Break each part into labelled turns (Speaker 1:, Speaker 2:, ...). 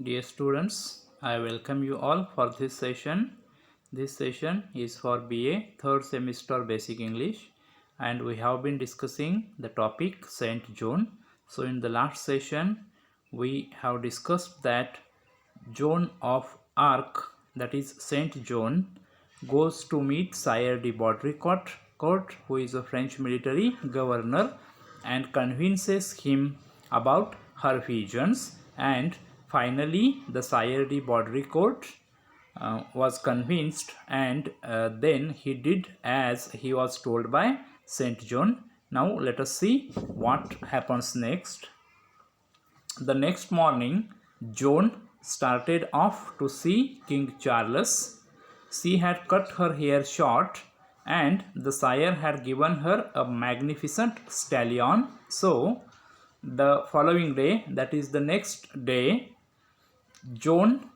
Speaker 1: Dear students, I welcome you all for this session. This session is for BA third semester basic English, and we have been discussing the topic Saint John. So in the last session we have discussed that Joan of Arc, that is Saint John, goes to meet Sire de Baudricourt, who is a French military governor, and convinces him about her visions. And finally the Sire de Baudricourt was convinced, and then he did as he was told by Saint John. Now let us see what happens next. The next morning, Joan started off to see King Charles. She had cut her hair short, and the sire had given her a magnificent stallion. So, the following day, that is the next day, Joan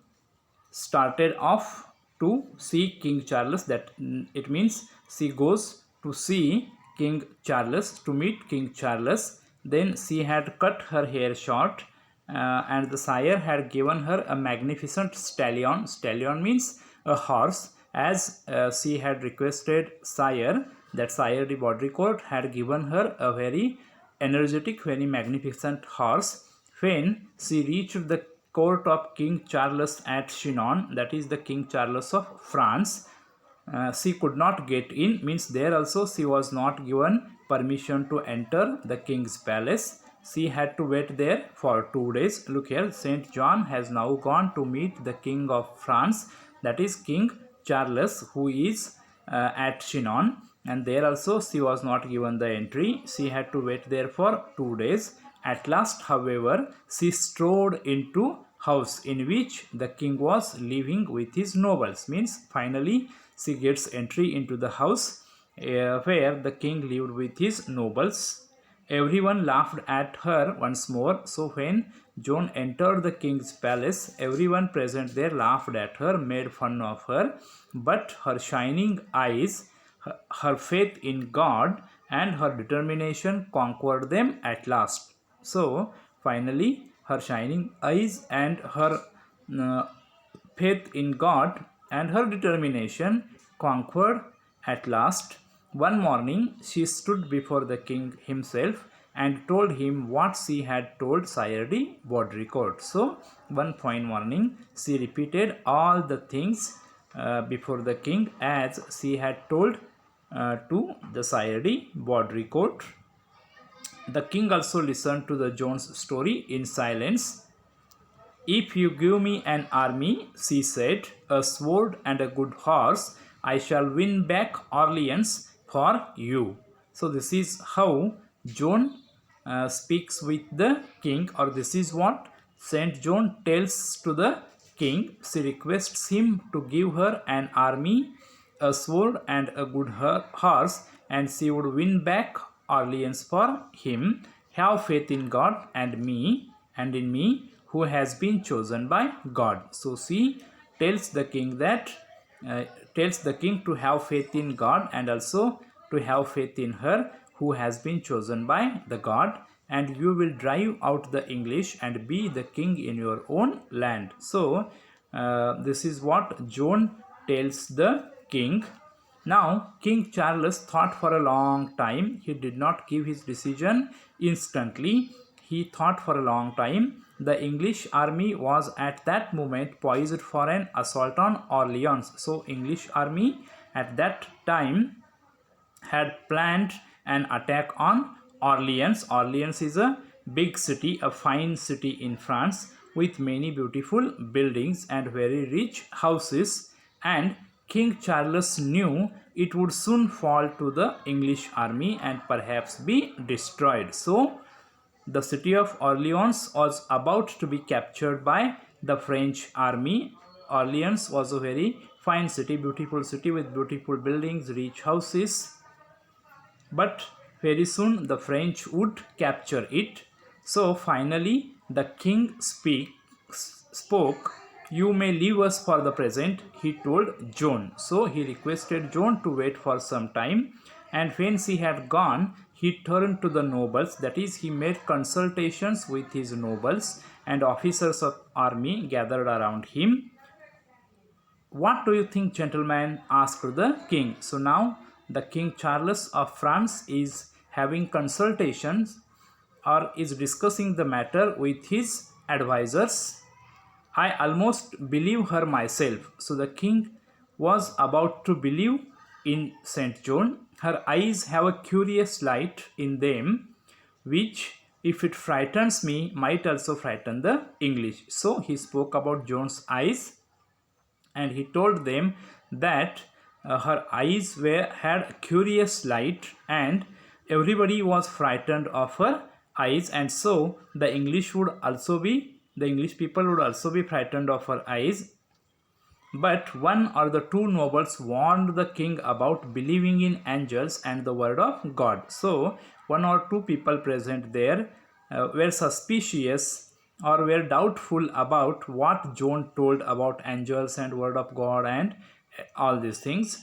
Speaker 1: started off to see King Charles. That it means she goes to see King Charles, to meet King Charles. Then she had cut her hair short, and the sire had given her a magnificent stallion. Stallion means a horse, as she had requested sire, that Sire de Baudricourt had given her a very energetic, very magnificent horse. When she reached the court of King Charles at Chinon, that is the King Charles of France, she could not get in, means there also she was not given permission to enter the king's palace. She had to wait there for 2 days. Look here, Saint John has now gone to meet the King of France, that is King Charles, who is at Chinon, and there also she was not given the entry. She had to wait there for 2 days. At last, however, she strode into house in which the king was living with his nobles. Means finally she gets entry into the house where the king lived with his nobles. Everyone laughed at her once more. So when Joan entered the king's palace, everyone present there laughed at her, made fun of her, but her shining eyes, her faith in God, and her determination conquered them at last. So finally her shining eyes and her faith in God and her determination conquered at last. One morning she stood before the king himself and told him what she had told Sire de Baudricourt. So one fine morning she repeated all the things before the king as she had told to the Sire de Baudricourt. The king also listened to the Joan's story in silence. "If you give me an army," she said, "a sword and a good horse, I shall win back Orleans for you." So this is how Joan speaks with the king, or this is what Saint John tells to the king. She requests him to give her an army, a sword and a good horse, and she would win back Orleans for him. Have faith in God and in me, who has been chosen by God. So she tells the king that to have faith in God, and also to have faith in her who has been chosen by the God, and you will drive out the English and be the king in your own land. So this is what Joan tells the king. Now King Charles thought for a long time. He did not give his decision instantly. He thought for a long time. The English army was at that moment poised for an assault on Orleans. So English army at that time had planned an attack on Orleans. Orleans is a big city, a fine city in France, with many beautiful buildings and very rich houses, and King Charles knew it would soon fall to the English army and perhaps be destroyed. So the city of Orleans was about to be captured by the French army. Orleans was a very fine city, beautiful city with beautiful buildings, rich houses. But very soon the French would capture it. So finally the king spoke. "You may leave us for the present," he told Joan. So he requested Joan to wait for some time, and when she had gone, he turned to the nobles, that is, he made consultations with his nobles, and officers of army gathered around him. "What do you think, gentlemen?" asked the king. So now the King Charles of France is having consultations or is discussing the matter with his advisors. "I almost believe her myself." So the king was about to believe in Saint Joan. "Her eyes have a curious light in them, which, if it frightens me, might also frighten the English." So he spoke about Joan's eyes, and he told them that her eyes had a curious light, and everybody was frightened of her eyes, and so the English people would also be frightened of her eyes. But one or the two nobles warned the king about believing in angels and the word of God. So one or two people present there were suspicious or were doubtful about what Joan told about angels and word of God and all these things.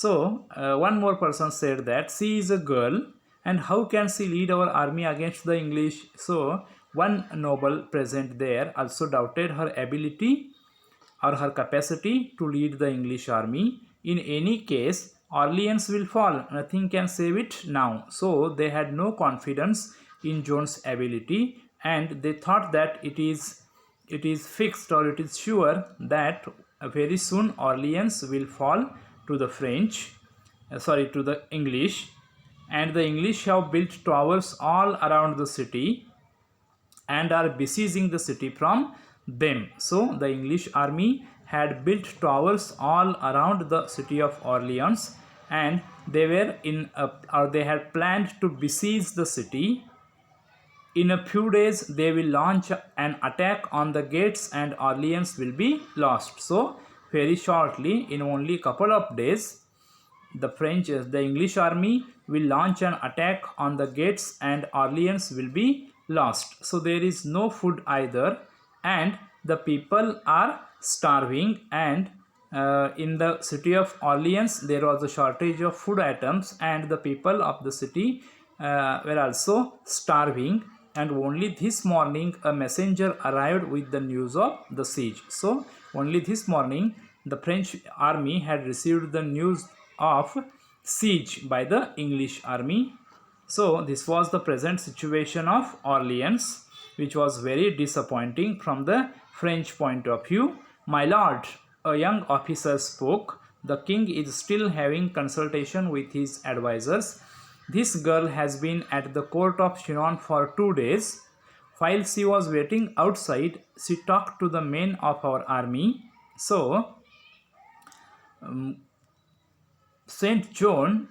Speaker 1: So one more person said that she is a girl, and how can she lead our army against the English? So one noble present there also doubted her ability or her capacity to lead the English army. In any case, Orleans will fall. Nothing can save it now. So they had no confidence in Joan's ability, and they thought that it is fixed, or it is sure that very soon Orleans will fall to the to the English, and the English have built towers all around the city and are besieging the city from them. So the English army had built towers all around the city of Orleans, and they were they had planned to besiege the city. In a few days they will launch an attack on the gates and Orleans will be lost. So very shortly, in only a couple of days, the English army will launch an attack on the gates and Orleans will be lost. So there is no food either, and the people are starving, and in the city of Orleans there was a shortage of food items, and the people of the city were also starving. And only this morning a messenger arrived with the news of the siege. So only this morning the French army had received the news of siege by the English army. So this was the present situation of Orleans, which was very disappointing from the French point of view. "My lord," a young officer spoke, "the king is still having consultation with his advisors. This girl has been at the court of Chinon for 2 days. While she was waiting outside, she talked to the men of our army." So Saint John,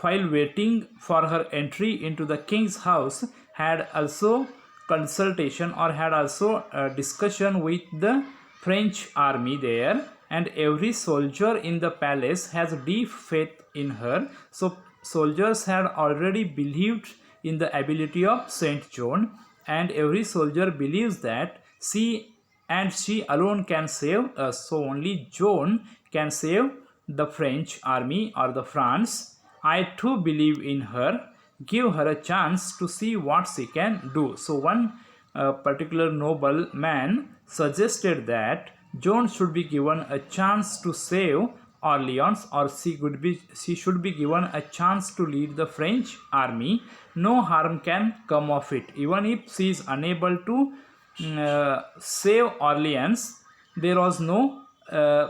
Speaker 1: while waiting for her entry into the king's house, had also consultation or had also a discussion with the French army there, and every soldier in the palace has deep faith in her. So soldiers had already believed in the ability of Saint John, and every soldier believes that she alone can save us. So only Joan can save the French army or the France. I too believe in her. Give her a chance to see what she can do. So one particular noble man suggested that Joan should be given a chance to save Orleans, or she should be given a chance to lead the French army. No harm can come of it. Even if she is unable to save Orleans, there was no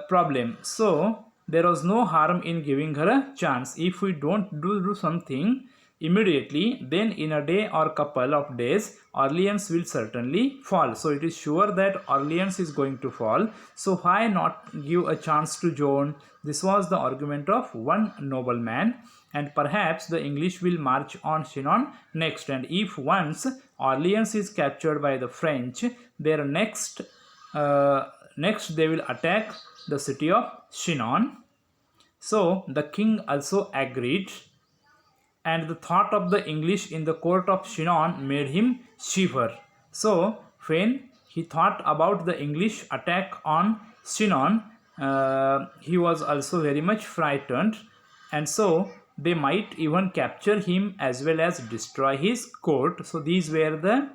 Speaker 1: problem. So there was no harm in giving her a chance. If we don't do something immediately, then in a day or couple of days Orleans will certainly fall. So it is sure that Orleans is going to fall. So why not give a chance to Joan? This was the argument of one nobleman. And perhaps the English will march on Chinon next, and if once Orleans is captured by the French, their next they will attack the city of Chinon. So the king also agreed, and the thought of the English in the court of Chinon made him shiver. So when he thought about the English attack on Chinon, he was also very much frightened, and so they might even capture him as well as destroy his court. So these were the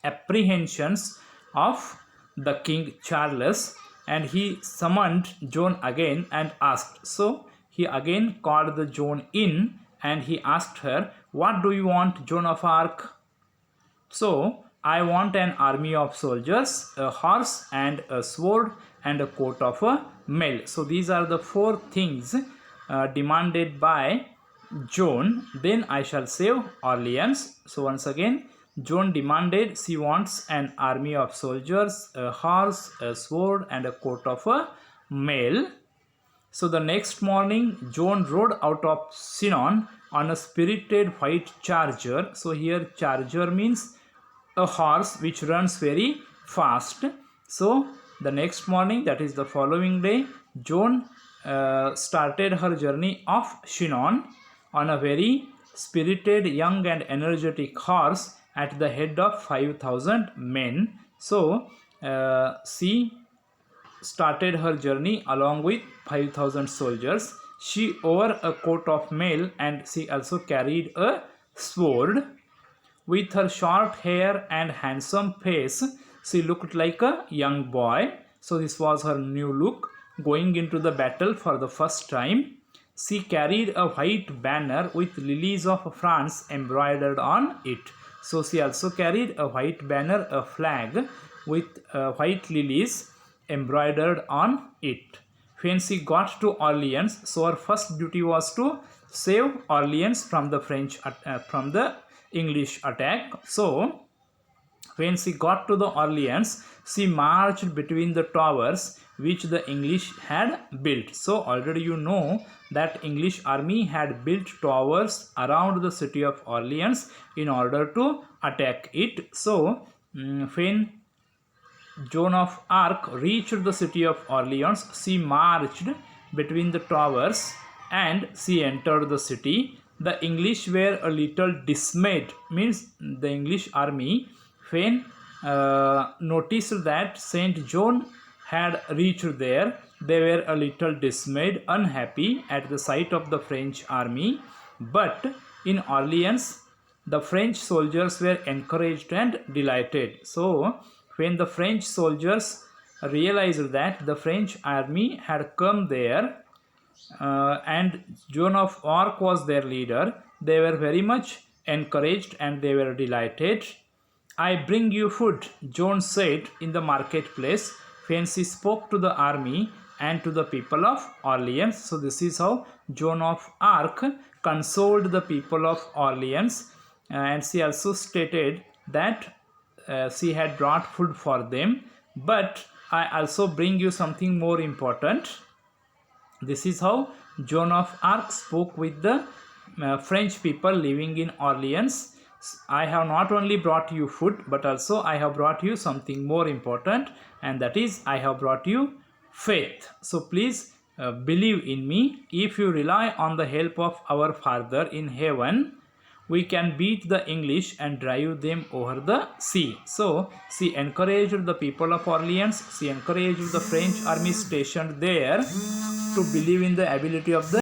Speaker 1: apprehensions of the King Charles, and he summoned Joan again and asked. So he again called the Joan in and he asked her, "What do you want, Joan of Arc?" So I want an army of soldiers, a horse and a sword and a coat of a mail. So these are the four things demanded by Joan. Then I shall save Orleans. So once again, Joan demanded, she wants an army of soldiers, a horse, a sword and a coat of a mail. So the next morning, Joan rode out of Sinon on a spirited white charger. So here charger means a horse which runs very fast. So the next morning, that is the following day, Joan started her journey of Chinon on a very spirited, young and energetic horse at the head of 5,000 men. So she started her journey along with 5,000 soldiers. She wore a coat of mail and she also carried a sword. With her short hair and handsome face, she looked like a young boy. So this was her new look going into the battle for the first time. She carried a white banner with lilies of France embroidered on it. So she also carried a white banner, a flag with white lilies embroidered on it. When she got to Orleans, so her first duty was to save Orleans from the English attack. So when she got to the Orleans, she marched between the towers which the English had built. So already you know that English army had built towers around the city of Orleans in order to attack it. So when Joan of Arc reached the city of Orleans, she marched between the towers and she entered the city. The English were a little dismayed, means the English army, when noticed that Saint John had reached there, they were a little dismayed, unhappy at the sight of the French army. But in Orleans, the French soldiers were encouraged and delighted. So when the French soldiers realized that the French army had come there and Joan of Arc was their leader, they were very much encouraged and they were delighted. "I bring you food," Joan said in the marketplace when she spoke to the army and to the people of Orleans. So this is how Joan of Arc consoled the people of Orleans, and she also stated that she had brought food for them, but I also bring you something more important. This is how Joan of Arc spoke with the French people living in Orleans. "I have not only brought you food, but also I have brought you something more important, and that is I have brought you faith. So please believe in me. If you rely on the help of our Father in heaven, we can beat the English and drive them over the sea." So she encouraged the people of Orleans, she encouraged the French army stationed there to believe in the ability of the